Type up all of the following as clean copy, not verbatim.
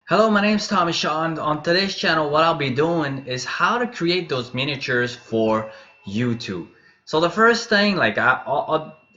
Hello, my name is Tomy Shaw, and on today's channel what I'll be doing is how to create those miniatures for YouTube. So the first thing, like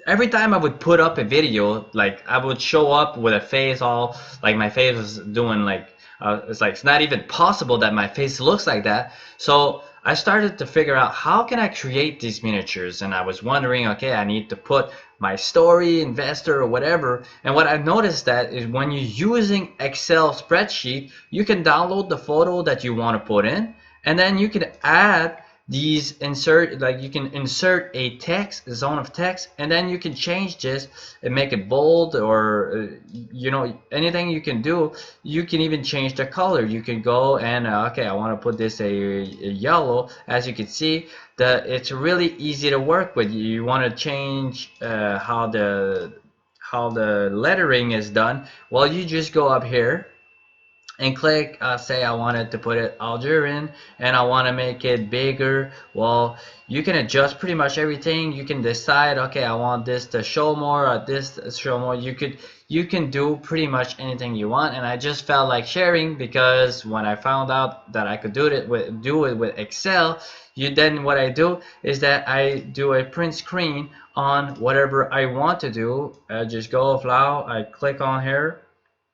every time I would put up a video, like I would show up with a face all like my face was doing like it's like it's not even possible that my face looks like that. So I started to figure out how can I create these miniatures, and I was wondering, okay, I need to put my story, investor, or whatever. And what I've noticed that is when you're using Excel spreadsheet, you can download the photo that you want to put in, and then you can add these insert, like you can insert a text, a zone of text, and then you can change this and make it bold, or anything you can do. You can even change the color. You can go and okay, I want to put this a yellow. As you can see, it's really easy to work with. You want to change how the lettering is done. Well, you just go up here and click, say I wanted to put it Algerian and I want to make it bigger. Well, you can adjust pretty much everything. You can decide, okay, I want this to show more or this to show more. You can do pretty much anything you want, and I just felt like sharing because when I found out that I could do it with Excel, then what I do is that I do a print screen on whatever I want to do. I just go file, I click on here,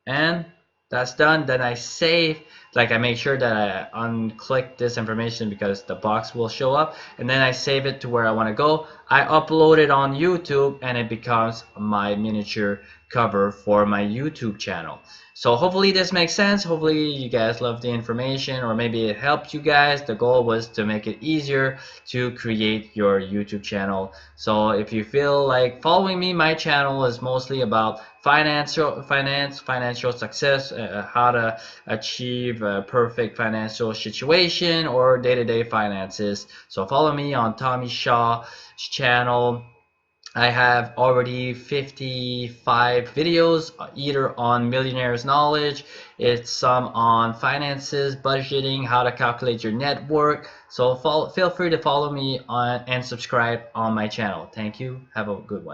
and that's done. Then I save, like I make sure that I unclick this information because the box will show up, and then I save it to where I want to go. I upload it on YouTube and it becomes my miniature cover for my YouTube channel. So hopefully this makes sense. Hopefully you guys love the information, or maybe it helped you guys. The goal was to make it easier to create your YouTube channel. So if you feel like following me, my channel is mostly about financial success, how to achieve a perfect financial situation or day-to-day finances. So follow me on Tomy Shaw's channel. I have already 55 videos, either on millionaire's knowledge, it's some on finances, budgeting, how to calculate your net worth. So feel free to follow me on and subscribe on my channel. Thank you. Have a good one.